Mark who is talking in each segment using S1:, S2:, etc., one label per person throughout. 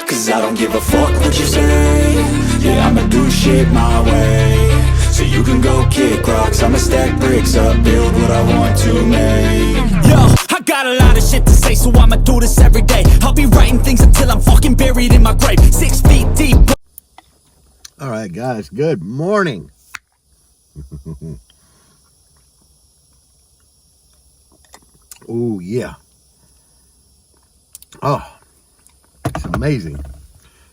S1: Cause I don't give a fuck what you say. Yeah, I'ma do shit my way. So you can go kick rocks, I'ma stack bricks up, build what I want to make. Yo, I got a lot of shit to say, so I'ma do this every day. I'll be writing things until I'm fucking buried in my grave. 6 feet deep.
S2: All right, guys, good morning. Oh, yeah. Oh, it's amazing.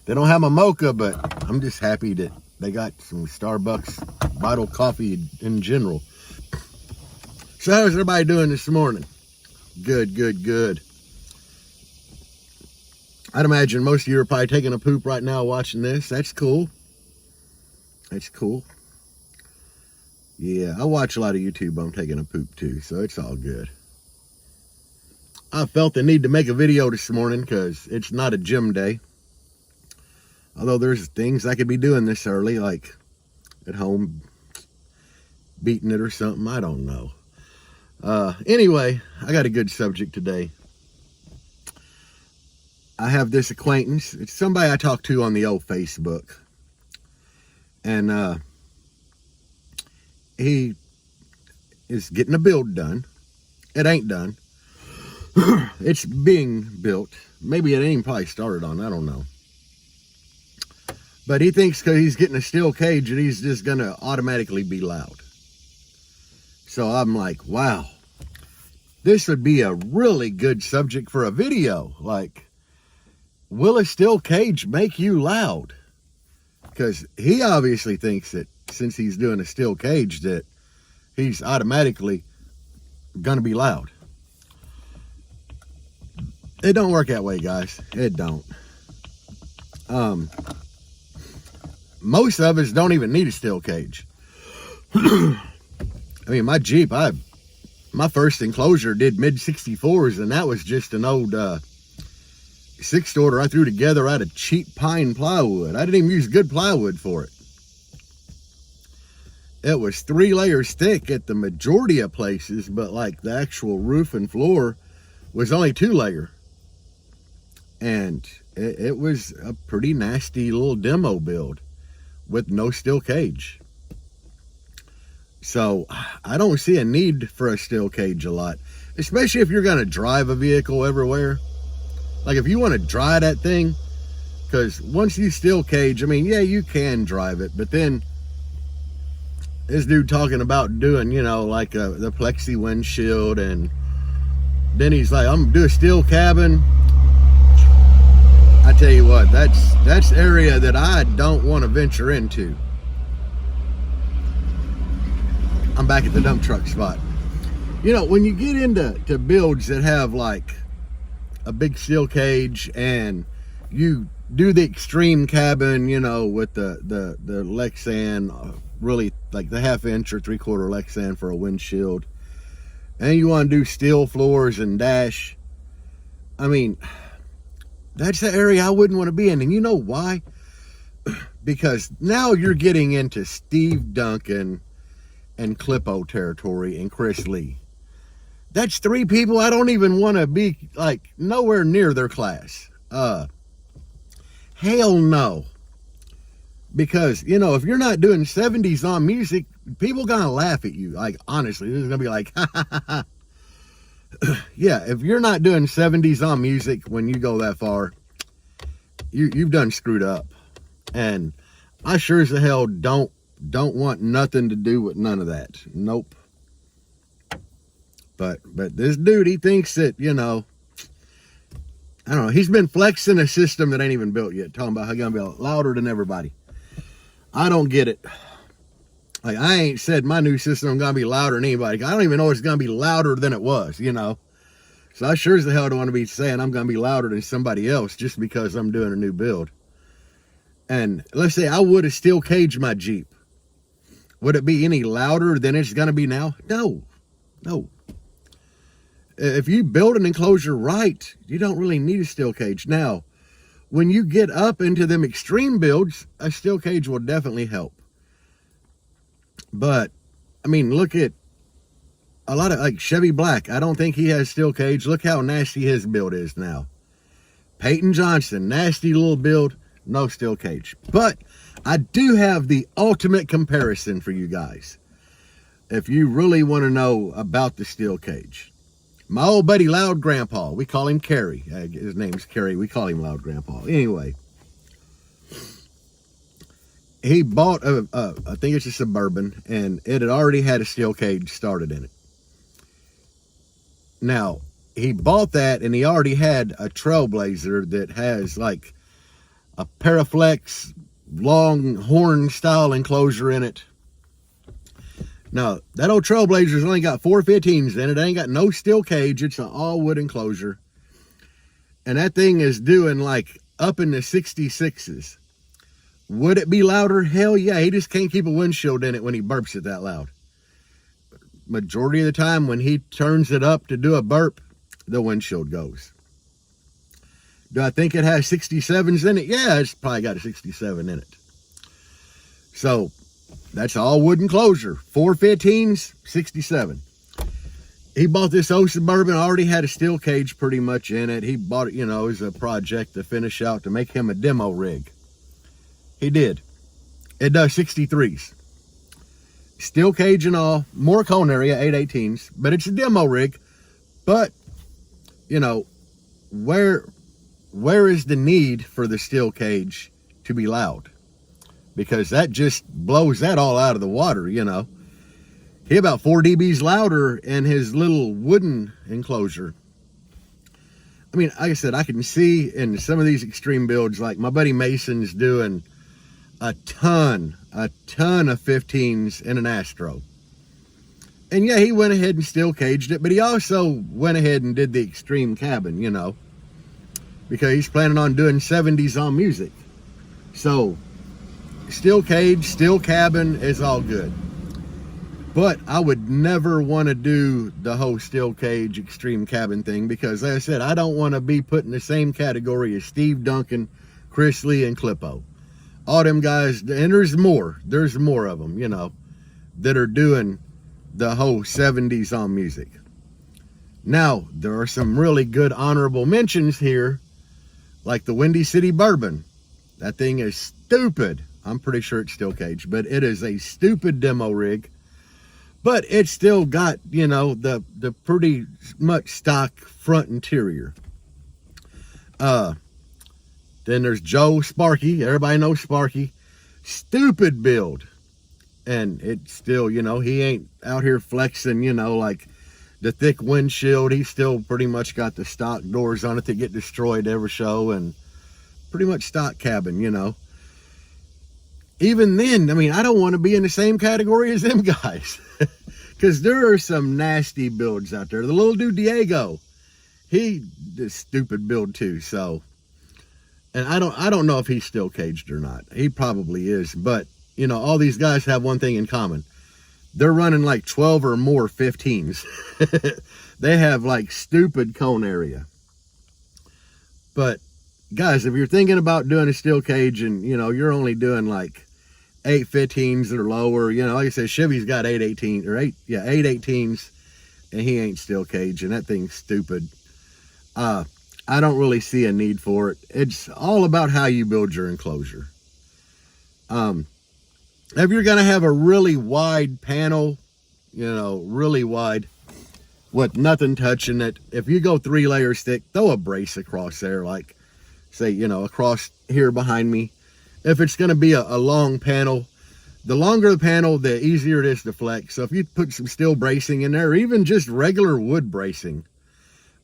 S2: They don't have my mocha, but I'm just happy that they got some Starbucks Vital coffee in general. So how's everybody doing this morning? Good, good, good. I'd imagine most of you are probably taking a poop right now watching this. That's cool. That's cool. Yeah, I watch a lot of YouTube. I'm taking a poop too, so it's all good. I felt the need to make a video this morning because it's not a gym day. Although there's things I could be doing this early, like at home beating it or something. I don't know. Anyway, I got a good subject today. I have this acquaintance. It's somebody I talked to on the old Facebook. And he is getting a build done. It ain't done. It's being built. Maybe it ain't probably started on. I don't know. But he thinks because he's getting a steel cage that he's just going to automatically be loud. So I'm like, wow. This would be a really good subject for a video. Like, will a steel cage make you loud? Because he obviously thinks that since he's doing a steel cage that he's automatically going to be loud. It don't work that way, guys. It don't. Most of us don't even need a steel cage. I mean, my Jeep, my first enclosure did mid 64s, and that was just an old 6-storer I threw together out of cheap pine plywood. I didn't even use good plywood for it. It was 3 layers thick at the majority of places, but like the actual roof and floor was only 2 layer. And it was a pretty nasty little demo build with no steel cage. So I don't see a need for a steel cage a lot, especially if you're going to drive a vehicle everywhere. Like if you want to drive that thing, because once you steel cage, I mean, yeah, you can drive it, but then this dude talking about doing, you know, like the plexi windshield, and then he's like, I'm gonna do a steel cabin. I tell you what, that's area that I don't want to venture into. I'm back at the dump truck spot. You know, when you get into builds that have like a big steel cage and you do the extreme cabin, you know, with the Lexan, really like the 1/2 inch or 3/4 Lexan for a windshield, and you want to do steel floors and dash, I mean, that's the area I wouldn't want to be in. And you know why? Because now you're getting into Steve Duncan and Clippo territory and Chris Lee. That's 3 people I don't even want to be like nowhere near their class. Hell no. Because, you know, if you're not doing 70s on music, people gonna laugh at you. Like, honestly, this is gonna be like, ha ha ha ha. Yeah, if you're not doing 70s on music when you go that far, you've done screwed up. And I sure as the hell don't want nothing to do with none of that. Nope. But this dude, he thinks that, you know, I don't know, he's been flexing a system that ain't even built yet, talking about how he's gonna be louder than everybody. I don't get it. Like, I ain't said my new system is gonna be louder than anybody. I don't even know it's gonna be louder than it was, you know. So I sure as the hell don't want to be saying I'm gonna be louder than somebody else just because I'm doing a new build. And let's say I would have steel caged my Jeep. Would it be any louder than it's gonna be now? No. No. If you build an enclosure right, you don't really need a steel cage. Now, when you get up into them extreme builds, a steel cage will definitely help. But, I mean, look at a lot of like Chevy Black. I don't think he has steel cage. Look how nasty his build is now. Peyton Johnson, nasty little build, no steel cage. But I do have the ultimate comparison for you guys. If you really want to know about the steel cage. My old buddy Loud Grandpa, we call him Kerry. His name's Kerry. We call him Loud Grandpa. Anyway, he bought I think it's a Suburban, and it had already had a steel cage started in it. Now, he bought that, and he already had a Trailblazer that has like a Paraflex long horn style enclosure in it. Now, that old Trailblazer's only got 415s in it. It ain't got no steel cage. It's an all wood enclosure. And that thing is doing like up in the 66s. Would it be louder? Hell yeah. He just can't keep a windshield in it when he burps it that loud. Majority of the time when he turns it up to do a burp, the windshield goes. Do I think it has 67s in it? Yeah, it's probably got a 67 in it. So, that's all wood enclosure. 415s, 67. He bought this old Suburban, already had a steel cage pretty much in it. He bought it, as a project to finish out to make him a demo rig. He did. It does 63s. Steel cage and all, more cone area, 818s, but it's a demo rig. But, where is the need for the steel cage to be loud? Because that just blows that all out of the water, He about 4 dBs louder in his little wooden enclosure. I mean, like I said, I can see in some of these extreme builds, like my buddy Mason's doing a ton of 15s in an Astro. And yeah, he went ahead and steel caged it, but he also went ahead and did the extreme cabin, because he's planning on doing 70s on music. So, steel cage, steel cabin is all good. But I would never want to do the whole steel cage extreme cabin thing because, like I said, I don't want to be put in the same category as Steve Duncan, Chris Lee, and Clippo. All them guys, and there's more of them, that are doing the whole 70s on music. Now, there are some really good honorable mentions here, like the Windy City Bourbon. That thing is stupid. I'm pretty sure it's steel cage, but it is a stupid demo rig. But it's still got, the pretty much stock front interior. Then there's Joe Sparky. Everybody knows Sparky. Stupid build. And it's still, he ain't out here flexing, like the thick windshield. He's still pretty much got the stock doors on it that get destroyed every show. And pretty much stock cabin, Even then, I don't want to be in the same category as them guys. Because there are some nasty builds out there. The little dude Diego, he did stupid build too. So, and I don't know if he's still caged or not. He probably is. But, all these guys have one thing in common. They're running like 12 or more 15s. They have like stupid cone area. But, guys, if you're thinking about doing a steel cage and, you're only doing like 815s or lower, like I said, Chevy's got 818s, and he ain't steel cage, and that thing's stupid. I don't really see a need for it. It's all about how you build your enclosure. If you're going to have a really wide panel, really wide, with nothing touching it, if you go 3 layers thick, throw a brace across there, like, say, across here behind me. If it's going to be a long panel, the longer the panel, the easier it is to flex. So if you put some steel bracing in there, or even just regular wood bracing,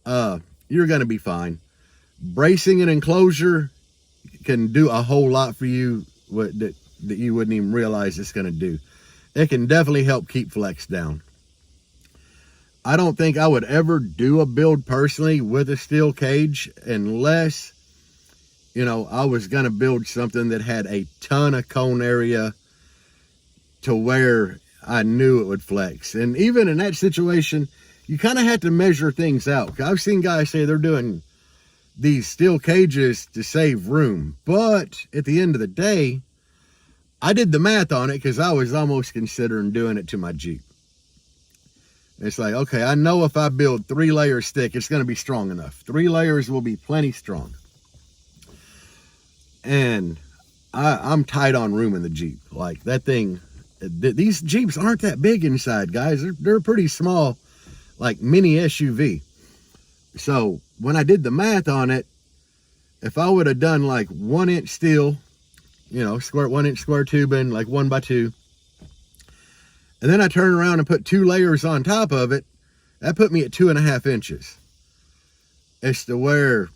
S2: you're going to be fine. Bracing an enclosure can do a whole lot for you that you wouldn't even realize it's going to do. It can definitely help keep flex down. I don't think I would ever do a build personally with a steel cage unless, I was going to build something that had a ton of cone area to where I knew it would flex. And even in that situation, you kind of have to measure things out. I've seen guys say they're doing these steel cages to save room. But at the end of the day, I did the math on it because I was almost considering doing it to my Jeep. It's like, okay, I know if I build 3 layers thick, it's going to be strong enough. 3 layers will be plenty strong. And I'm tight on room in the Jeep. Like that thing, these Jeeps aren't that big inside, guys. They're pretty small, like mini SUV. So when I did the math on it, if I would have done like 1 inch steel, you know, 1 inch square tubing, like 1x2, and then I turn around and put 2 layers on top of it, that put me at 2.5 inches. It's to where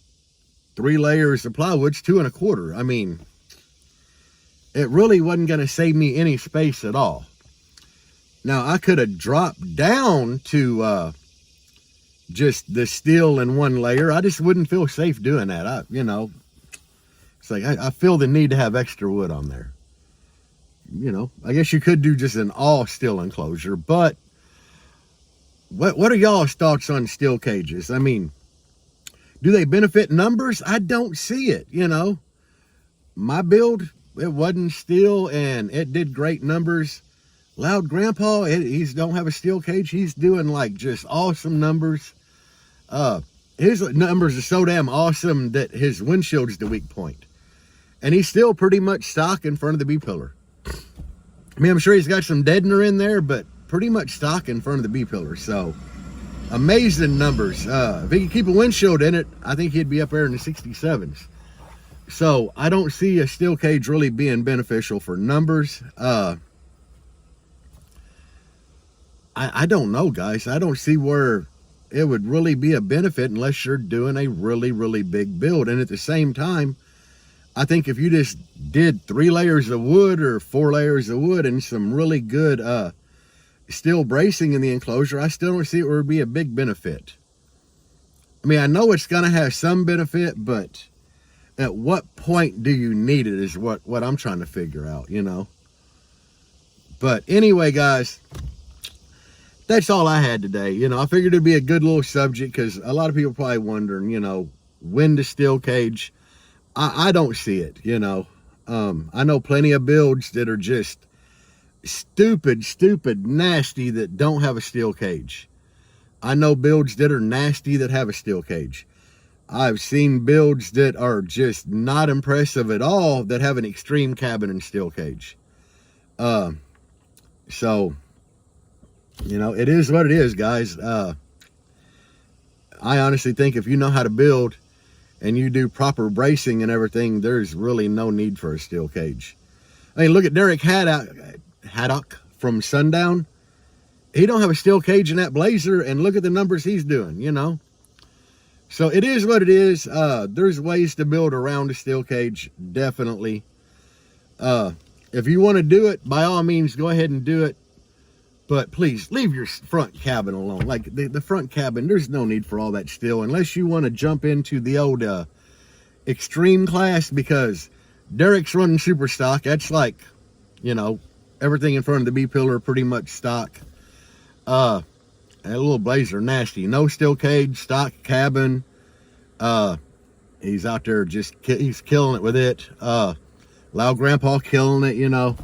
S2: 3 layers of plywood's 2.25. I mean, it really wasn't going to save me any space at all. Now, I could have dropped down to just the steel in 1 layer. I just wouldn't feel safe doing that. You know, it's like I feel the need to have extra wood on there. You know, I guess you could do just an all steel enclosure, but what are y'all's thoughts on steel cages? I mean, do they benefit numbers? I don't see it, you know. My build, it wasn't steel and it did great numbers. Loud Grandpa, he's don't have a steel cage. He's doing like just awesome numbers. His numbers are so damn awesome that his windshield's the weak point. And he's still pretty much stock in front of the B-pillar. I mean, I'm sure he's got some deadener in there, but pretty much stock in front of the B-pillar. So, amazing numbers. If he could keep a windshield in it, I think he'd be up there in the 67s. So, I don't see a steel cage really being beneficial for numbers. I don't know, guys. I don't see where it would really be a benefit unless you're doing a really, really big build. And at the same time, I think if you just did 3 layers of wood or 4 layers of wood and some really good steel bracing in the enclosure, I still don't see it would be a big benefit. I mean, I know it's going to have some benefit, but at what point do you need it is what I'm trying to figure out, you know. But anyway, guys, that's all I had today. You know, I figured it'd be a good little subject because a lot of people probably wondering, you know, when to steel cage. I don't see it, you know. I know plenty of builds that are just stupid, nasty that don't have a steel cage. I know builds that are nasty that have a steel cage. I've seen builds that are just not impressive at all that have an extreme cabin and steel cage. So, you know, it is what it is, guys. I honestly think if you know how to build and you do proper bracing and everything, there's really no need for a steel cage. I mean, look at Derek Haddock from Sundown. He don't have a steel cage in that Blazer, and look at the numbers he's doing, you know. So it is what it is. There's ways to build around a steel cage, definitely. If you want to do it, by all means, go ahead and do it. But please, leave your front cabin alone. Like, the front cabin, there's no need for all that steel, unless you want to jump into the old extreme class, because Derek's running super stock. That's like, you know, everything in front of the B-pillar pretty much stock. That little Blazer, nasty. No steel cage, stock cabin. He's out there just, he's killing it with it. Loud Grandpa killing it, you know.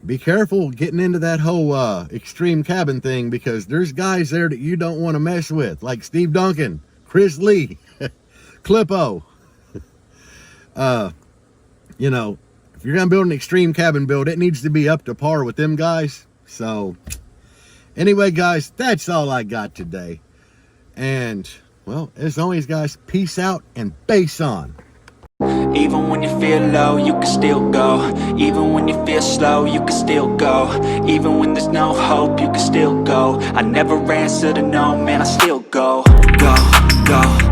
S2: Be careful getting into that whole extreme cabin thing, because there's guys there that you don't want to mess with, like Steve Duncan, Chris Lee, Clippo. You know, if you're gonna build an extreme cabin build, it needs to be up to par with them guys. So anyway, guys, that's all I got today. And well, as always, guys, peace out and bass on.
S1: Even when you feel low, you can still go. Even when you feel slow, you can still go. Even when there's no hope, you can still go. I never answer to no, man, I still go. Go, go.